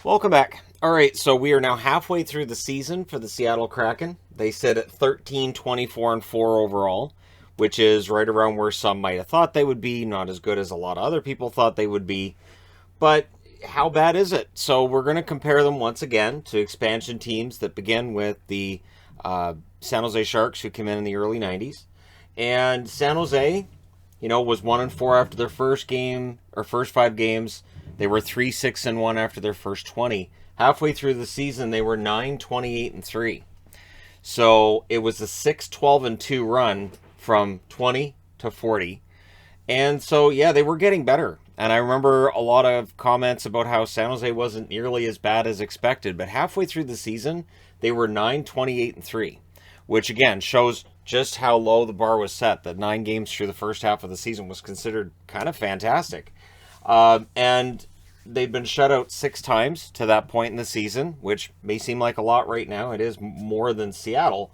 Welcome back. All right, so we are now halfway through the season for the Seattle Kraken. They sit at 13, 24, and 4 overall, which is right around where some might have thought they would be, not as good as a lot of other people thought they would be. But how bad is it? So we're going to compare them once again to expansion teams that begin with the San Jose Sharks, who came in the early 90s. And San Jose, was 1-4 after their first game, or first 5 games. They were 3-6-1 after their first 20. Halfway through the season, they were 9-28-3. So it was a 6-12-2 run from 20 to 40. And so, yeah, they were getting better. And I remember a lot of comments about how San Jose wasn't nearly as bad as expected. But halfway through the season, they were 9-28-3, which again shows just how low the bar was set. That 9 games through the first half of the season was considered kind of fantastic. And they've been shut out 6 times to that point in the season, which may seem like a lot right now. It is more than Seattle.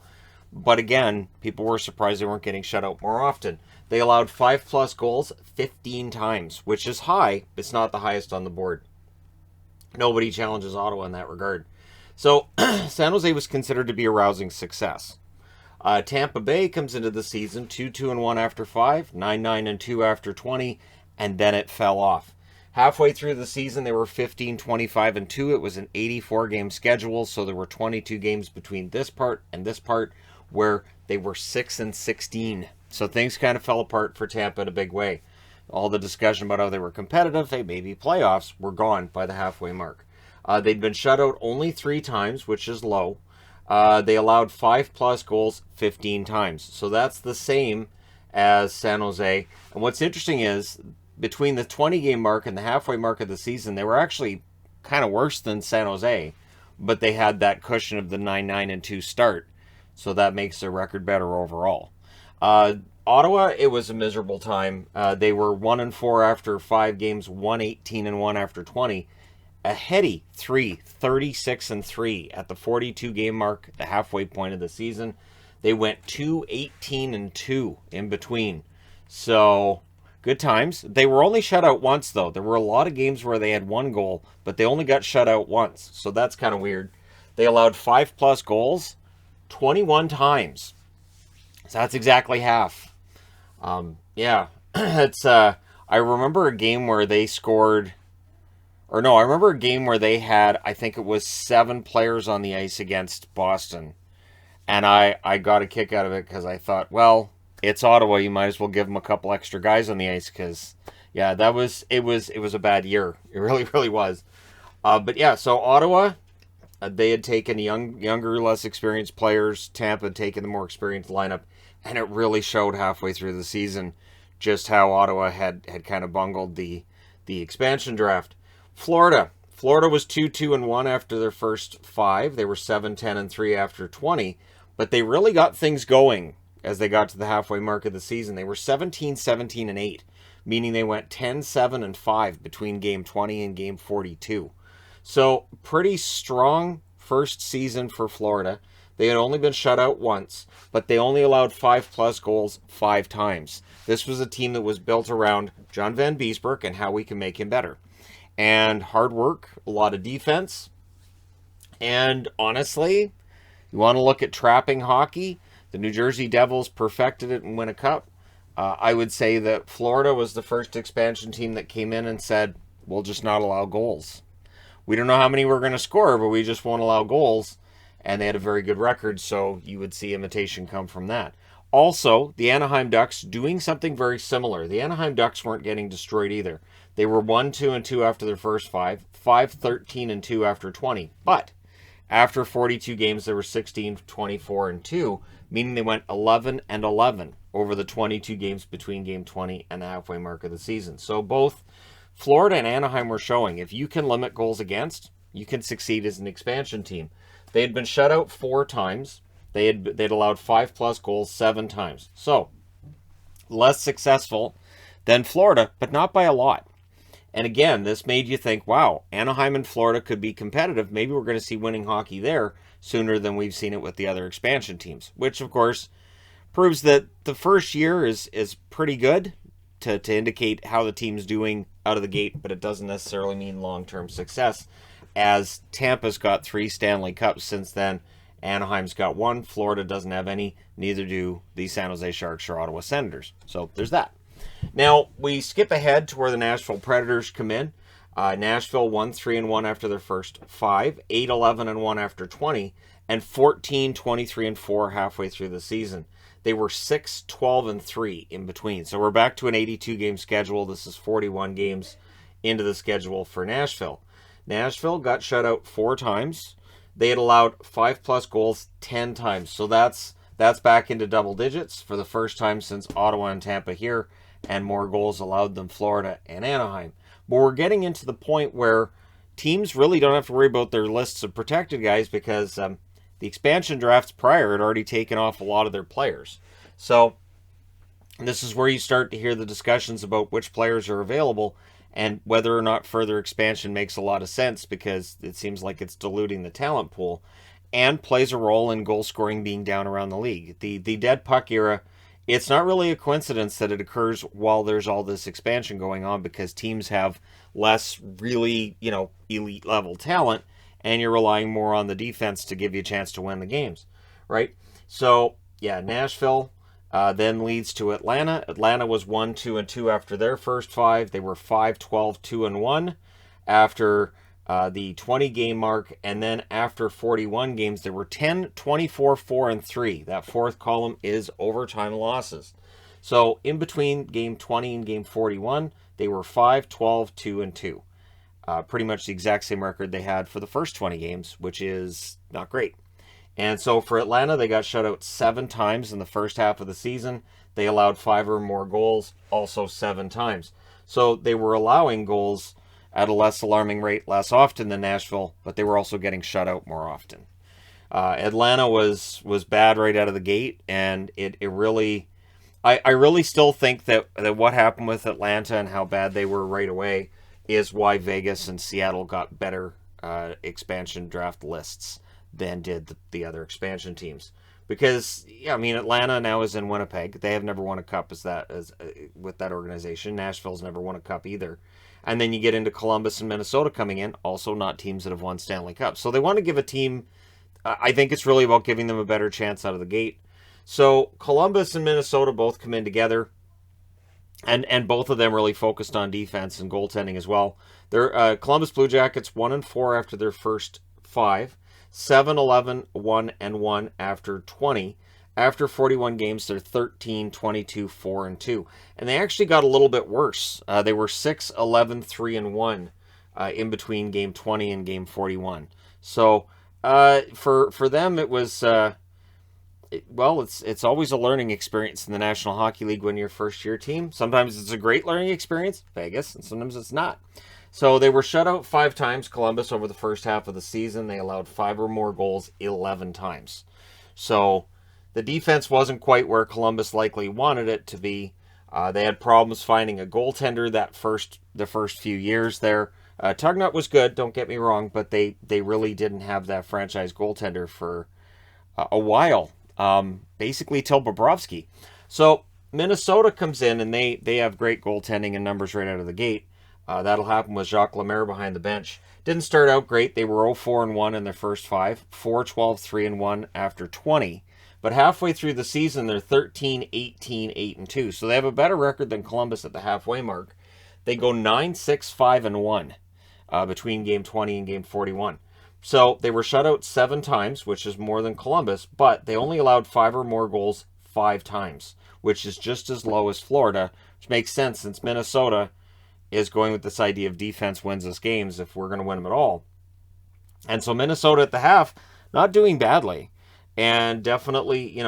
But again, people were surprised they weren't getting shut out more often. They allowed 5+ goals 15 times, which is high. It's not the highest on the board. Nobody challenges Ottawa in that regard. So San Jose was considered to be a rousing success. Tampa Bay comes into the season 2-2-1 after 5, 9-9-2 after 20, and then it fell off. Halfway through the season, they were 15-25-2. It was an 84-game schedule, so there were 22 games between this part and this part where they were 6-16. So things kind of fell apart for Tampa in a big way. All the discussion about how they were competitive, hey, maybe playoffs, were gone by the halfway mark. They'd been shut out only 3 times, which is low. They allowed 5+ goals 15 times. So that's the same as San Jose. And what's interesting is, between the 20-game mark and the halfway mark of the season, they were actually kind of worse than San Jose, but they had that cushion of the 9-9-2 start, so that makes their record better overall. Ottawa, it was a miserable time. They were 1-4 after 5 games, 1-18-1 after 20. A heady 36-3 at the 42-game mark, the halfway point of the season. They went 2-18-2 in between. So, good times. They were only shut out once, though. There were a lot of games where they had 1 goal, but they only got shut out once. So that's kind of weird. They allowed 5+ goals 21 times. So that's exactly half. It's I remember a game where they scored, or no, I remember a game where they had, I think it was 7 players on the ice against Boston. And I got a kick out of it because I thought, well, it's Ottawa, you might as well give them a couple extra guys on the ice because, yeah, it was a bad year. It really, really was. But yeah, so Ottawa, they had taken younger, less experienced players. Tampa had taken the more experienced lineup. And it really showed halfway through the season just how Ottawa had kind of bungled the expansion draft. Florida was 2-2-1 after their first 5. They were 7-10-3 after 20. But they really got things going as they got to the halfway mark of the season. They were 17-17-8, meaning they went 10-7-5 between game 20 and game 42. So pretty strong first season for Florida. They had only been shut out once, but they only allowed 5+ goals 5 times. This was a team that was built around John Van Beesbroek and how we can make him better. And hard work, a lot of defense. And honestly, you want to look at trapping hockey, the New Jersey Devils perfected it and win a cup. I would say that Florida was the first expansion team that came in and said, we'll just not allow goals. We don't know how many we're going to score, but we just won't allow goals. And they had a very good record, so you would see imitation come from that. Also, the Anaheim Ducks doing something very similar. The Anaheim Ducks weren't getting destroyed either. They were 1-2-2 after their first 5, 5-13-2 after 20. But after 42 games, they were 16-24-2, meaning they went 11-11 over the 22 games between game 20 and the halfway mark of the season. So both Florida and Anaheim were showing if you can limit goals against, you can succeed as an expansion team. They had been shut out 4 times. They'd allowed 5+ goals 7 times. So, less successful than Florida, but not by a lot. And again, this made you think, wow, Anaheim and Florida could be competitive. Maybe we're going to see winning hockey there sooner than we've seen it with the other expansion teams. Which, of course, proves that the first year is pretty good to indicate how the team's doing out of the gate, but it doesn't necessarily mean long-term success. as Tampa's got 3 Stanley Cups since then. Anaheim's got 1. Florida doesn't have any. Neither do the San Jose Sharks or Ottawa Senators. So there's that. Now, we skip ahead to where the Nashville Predators come in. Nashville won 3-1 after their first 5, 8-11-1 after 20, and 14-23-4 halfway through the season. They were 6-12-3 in between. So we're back to an 82-game schedule. This is 41 games into the schedule for Nashville. Nashville got shut out 4 times. They had allowed 5+ goals 10 times. So that's back into double digits for the first time since Ottawa and Tampa here, and more goals allowed than Florida and Anaheim. But we're getting into the point where teams really don't have to worry about their lists of protected guys because the expansion drafts prior had already taken off a lot of their players. So this is where you start to hear the discussions about which players are available and whether or not further expansion makes a lot of sense, because it seems like it's diluting the talent pool and plays a role in goal scoring being down around the league. The dead puck era, it's not really a coincidence that it occurs while there's all this expansion going on, because teams have less really, elite level talent, and you're relying more on the defense to give you a chance to win the games, right? So, yeah, Nashville then leads to Atlanta. Atlanta was 1-2-2 after their first 5. They were 5-12-2-1 after the 20-game mark, and then after 41 games, they were 10-24-4-3. That fourth column is overtime losses. So in between game 20 and game 41, they were 5-12-2-2. Pretty much the exact same record they had for the first 20 games, which is not great. And so for Atlanta, they got shut out 7 times in the first half of the season. They allowed 5 or more goals, also 7 times. So they were allowing goals at a less alarming rate less often than Nashville, but they were also getting shut out more often. Atlanta was bad right out of the gate, and it really... I really still think that what happened with Atlanta and how bad they were right away is why Vegas and Seattle got better expansion draft lists than did the other expansion teams. Because, Atlanta now is in Winnipeg. They have never won a cup with that organization. Nashville's never won a cup either. And then you get into Columbus and Minnesota coming in, also not teams that have won Stanley Cups. So they want to give a team, I think it's really about giving them a better chance out of the gate. So Columbus and Minnesota both come in together, and both of them really focused on defense and goaltending as well. They're Columbus Blue Jackets 1-4 after their first 5, 7-11-1-1 after 20. After 41 games, they're 13-22-4-2. And they actually got a little bit worse. They were 6-11-3-1 in between game 20 and game 41. So for them, it was... it's always a learning experience in the National Hockey League when you're a first-year team. Sometimes it's a great learning experience, Vegas, and sometimes it's not. So they were shut out 5 times, Columbus, over the first half of the season. They allowed 5 or more goals 11 times. So the defense wasn't quite where Columbus likely wanted it to be. They had problems finding a goaltender the first few years there. Tugnut was good, don't get me wrong, but they really didn't have that franchise goaltender for a while. Basically till Bobrovsky. So Minnesota comes in and they have great goaltending and numbers right out of the gate. That'll happen with Jacques Lemaire behind the bench. Didn't start out great. They were 0-4-1 in their first 5, 4-12-3-1 after 20. But halfway through the season, they're 13-18-8-2. So they have a better record than Columbus at the halfway mark. They go 9-6-5-1 between game 20 and game 41. So they were shut out 7 times, which is more than Columbus, but they only allowed 5 or more goals 5 times, which is just as low as Florida, which makes sense since Minnesota is going with this idea of defense wins us games if we're going to win them at all. And so Minnesota at the half, not doing badly, and definitely,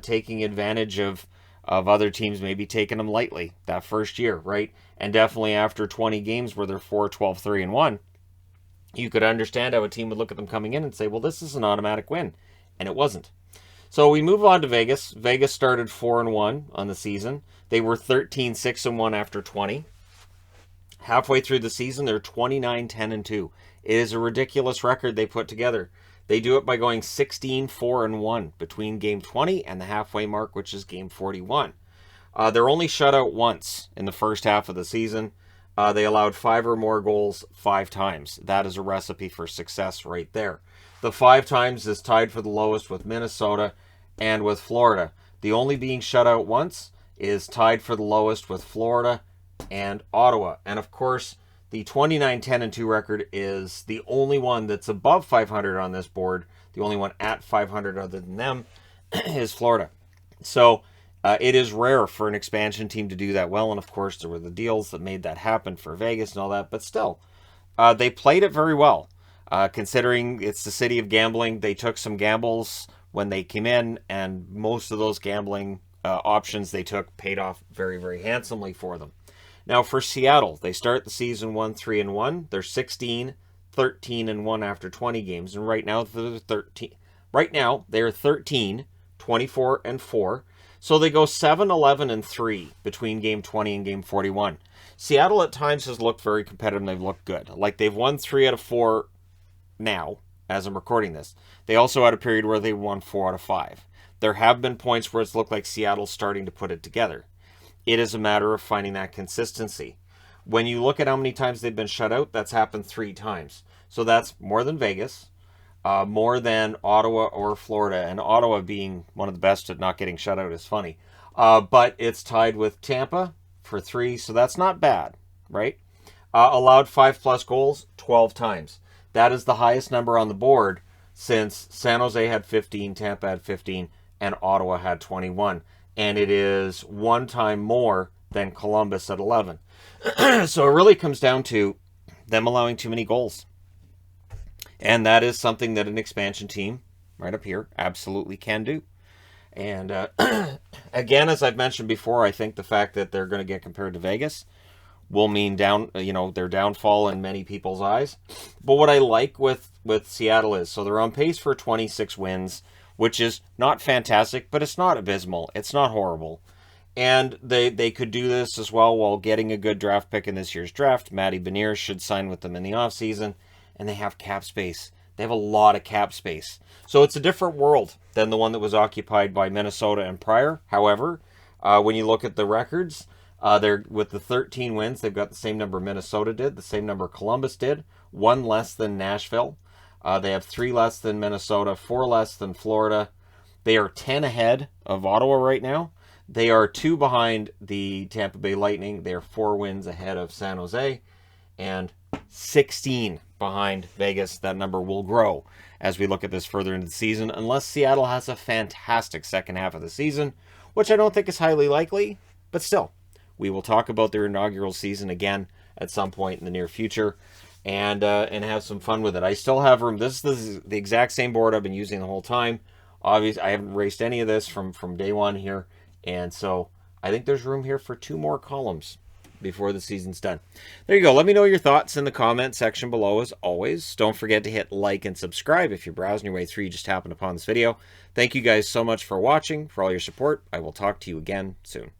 taking advantage of other teams maybe taking them lightly that first year, right? And definitely after 20 games where they're 4-12-3-1, you could understand how a team would look at them coming in and say, well, this is an automatic win. And it wasn't. So we move on to Vegas. Vegas started 4-1 on the season. They were 13-6-1 after 20. Halfway through the season, they're 29-10-2. It is a ridiculous record they put together. They do it by going 16-4-1 between game 20 and the halfway mark, which is game 41. They're only shut out once in the first half of the season. They allowed 5 or more goals 5 times. That is a recipe for success right there. The 5 times is tied for the lowest with Minnesota and with Florida. The only being shut out once is tied for the lowest with Florida and Ottawa. And of course, the 29-10-2 record is the only one that's above 500 on this board. The only one at 500 other than them is Florida. So it is rare for an expansion team to do that well. And of course, there were the deals that made that happen for Vegas and all that. But still, they played it very well. Considering it's the city of gambling, they took some gambles when they came in, and most of those gambling options they took paid off very, very handsomely for them. Now for Seattle, they start the season 1-3-1. They're 16-13-1 after 20 games, and right now they're 13. Right now they're 13-24-4. So they go 7-11-3 between game 20 and game 41. Seattle at times has looked very competitive and they've looked good. Like they've won 3 out of 4 now, as I'm recording this. They also had a period where they won 4 out of 5. There have been points where it's looked like Seattle's starting to put it together. It is a matter of finding that consistency. When you look at how many times they've been shut out, that's happened 3 times. So that's more than Vegas, more than Ottawa or Florida. And Ottawa being one of the best at not getting shut out is funny. But it's tied with Tampa for 3, so that's not bad, right? Allowed 5+ goals 12 times. That is the highest number on the board since San Jose had 15, Tampa had 15, and Ottawa had 21. And it is 1 time more than Columbus at 11. So it really comes down to them allowing too many goals. And that is something that an expansion team, right up here, absolutely can do. And again, as I've mentioned before, I think the fact that they're going to get compared to Vegas will mean their downfall in many people's eyes. But what I like with Seattle is, so they're on pace for 26 wins, which is not fantastic, but it's not abysmal. It's not horrible. And they could do this as well while getting a good draft pick in this year's draft. Matty Beniers should sign with them in the offseason. And they have cap space. They have a lot of cap space. So it's a different world than the one that was occupied by Minnesota and prior. However, when you look at the records, they're with the 13 wins, they've got the same number Minnesota did, the same number Columbus did, 1 less than Nashville. They have 3 less than Minnesota, 4 less than Florida. They are 10 ahead of Ottawa right now. They are 2 behind the Tampa Bay Lightning. They are 4 wins ahead of San Jose, and 16 behind Vegas. That number will grow as we look at this further into the season, unless Seattle has a fantastic second half of the season, which I don't think is highly likely, but still. We will talk about their inaugural season again at some point in the near future and have some fun with it. I still have room. This is the exact same board I've been using the whole time. Obviously, I haven't erased any of this from day one here. And so I think there's room here for 2 more columns before the season's done. There you go. Let me know your thoughts in the comment section below as always. Don't forget to hit like and subscribe if you're browsing your way through, you just happened upon this video. Thank you guys so much for watching, for all your support. I will talk to you again soon.